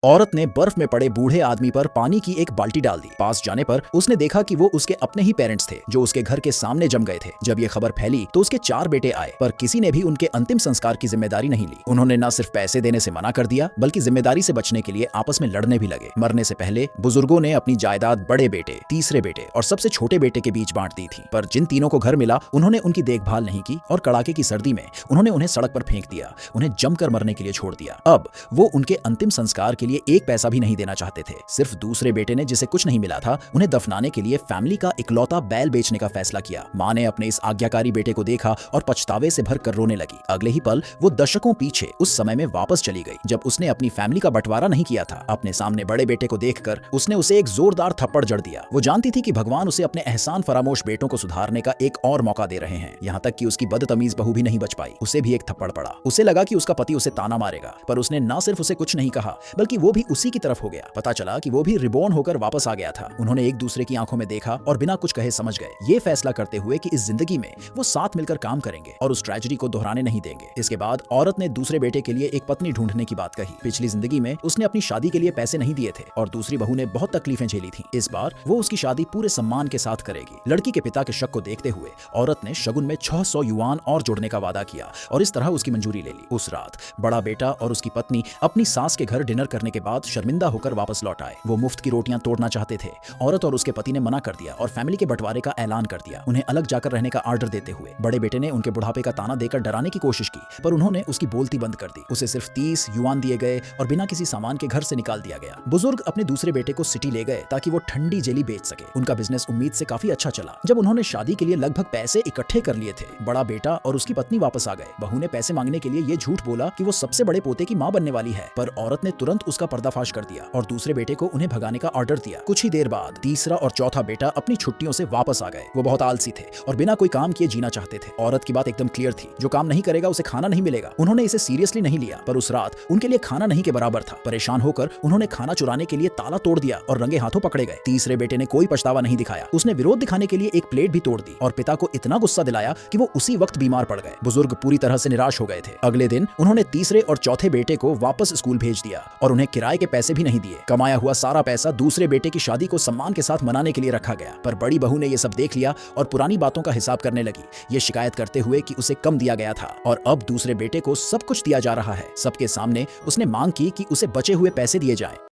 औरत ने बर्फ में पड़े बूढ़े आदमी पर पानी की एक बाल्टी डाल दी। पास जाने पर उसने देखा कि वो उसके अपने ही पेरेंट्स थे जो उसके घर के सामने जम गए थे। जब ये खबर फैली तो उसके 4 बेटे आए, पर किसी ने भी उनके अंतिम संस्कार की जिम्मेदारी नहीं ली। उन्होंने न सिर्फ पैसे देने से मना कर दिया, बल्कि जिम्मेदारी से बचने के लिए आपस में लड़ने भी लगे। मरने से पहले बुजुर्गों ने अपनी जायदाद बड़े बेटे, तीसरे बेटे और सबसे छोटे बेटे के बीच बांट दी थी। पर जिन तीनों को घर मिला, उन्होंने उनकी देखभाल नहीं की और कड़ाके की सर्दी में उन्होंने उन्हें सड़क पर फेंक दिया, उन्हें जमकर मरने के लिए छोड़ दिया। अब वो उनके अंतिम संस्कार के लिए एक पैसा भी नहीं देना चाहते थे। सिर्फ दूसरे बेटे ने, जिसे कुछ नहीं मिला था, उन्हें दफनाने के लिए फैमिली का इकलौता बैल बेचने का फैसला किया। मां ने अपने इस आज्ञाकारी बेटे को देखा और पछतावे से भरकर रोने लगी। अगले ही पल वो दशकों पीछे उस समय में वापस चली गई जब उसने अपनी फैमिली का बंटवारा नहीं किया था। अपने सामने बड़े बेटे को देखकर उसने उसे एक जोरदार थप्पड़ जड़ दिया। वो जानती थी कि भगवान उसे अपने एहसान फरामोश बेटों को सुधारने का एक और मौका दे रहे हैं। यहाँ तक कि उसकी बदतमीज बहू भी नहीं बच पाई, उसे भी एक थप्पड़ पड़ा। उसे लगा कि उसका पति उसे ताना मारेगा, पर उसने न सिर्फ उसे कुछ नहीं कहा, बल्कि वो भी उसी की तरफ हो गया। पता चला कि वो भी रिबॉर्न होकर वापस आ गया था। उन्होंने एक दूसरे की आंखों में देखा और बिना कुछ कहे समझ गए, ये फैसला करते हुए कि इस जिंदगी में वो साथ मिलकर काम करेंगे और उस ट्रेजेडी को दोहराने नहीं देंगे। इसके बाद औरत ने दूसरे बेटे के लिए एक पत्नी ढूंढने की बात कही। पिछली जिंदगी में उसने अपनी शादी के लिए पैसे नहीं दिए थे और दूसरी बहू ने बहुत तकलीफें झेली थी। इस बार वो उसकी शादी पूरे सम्मान के साथ करेगी। लड़की के पिता के शक को देखते हुए औरत ने शगुन में 600 युआन और जोड़ने का वादा किया और इस तरह उसकी मंजूरी ले ली। उस रात बड़ा बेटा और उसकी पत्नी अपनी सास के घर डिनर करने के बाद शर्मिंदा होकर वापस लौट आए। वो मुफ्त की रोटियां तोड़ना चाहते थे। औरत और उसके पति ने मना कर दिया और फैमिली के बंटवारे का ऐलान कर दिया, उन्हें अलग जाकर रहने का आर्डर देते हुए। बड़े बेटे ने उनके बुढ़ापे का ताना देकर डराने की कोशिश की, पर उन्होंने उसकी बोलती बंद कर दी। उसे सिर्फ 30 युआन दिए गए और बिना किसी सामान के घर से निकाल दिया गया। बुजुर्ग अपने दूसरे बेटे को सिटी ले गए ताकि वो ठंडी जेली बेच सके। उनका बिजनेस उम्मीद से काफी अच्छा चला। जब उन्होंने शादी के लिए लगभग पैसे इकट्ठे कर लिए थे, बड़ा बेटा और उसकी पत्नी वापस आ गए। बहू ने पैसे मांगने के लिए ये झूठ बोला कि वो सबसे बड़े पोते की मां बनने वाली है, पर औरत ने तुरंत उसका पर्दाफाश कर दिया और दूसरे बेटे को उन्हें भगाने का ऑर्डर दिया। कुछ ही देर बाद तीसरा और चौथा बेटा अपनी छुट्टियों से वापस आ गए। वो बहुत आलसी थे और बिना कोई काम किए जीना चाहते थे। औरत की बात एकदम क्लियर थी, जो काम नहीं करेगा उसे खाना नहीं मिलेगा। उन्होंने इसे सीरियसली नहीं लिया, पर उस रात उनके लिए खाना नहीं के बराबर था। परेशान होकर उन्होंने खाना चुराने के लिए ताला तोड़ दिया और रंगे हाथों पकड़े गए। तीसरे बेटे ने कोई पछतावा नहीं दिखाया, उसने विरोध दिखाने के लिए एक प्लेट भी तोड़ दी और पिता को इतना गुस्सा दिलाया कि वो उसी वक्त बीमार पड़ गए। बुजुर्ग पूरी तरह से निराश हो गए थे। अगले दिन उन्होंने तीसरे और चौथे बेटे को वापस स्कूल भेज दिया और उन्हें किराए के पैसे भी नहीं दिए। कमाया हुआ सारा पैसा दूसरे बेटे की शादी को सम्मान के साथ मनाने के लिए रखा गया, पर बड़ी बहू ने यह सब देख लिया और पुरानी बातों का हिसाब करने लगी। ये शिकायत करते हुए कि उसे कम दिया गया था और अब दूसरे बेटे को सब कुछ दिया जा रहा है। सबके सामने उसने मांग की कि उसे बचे हुए पैसे दिए जाएं।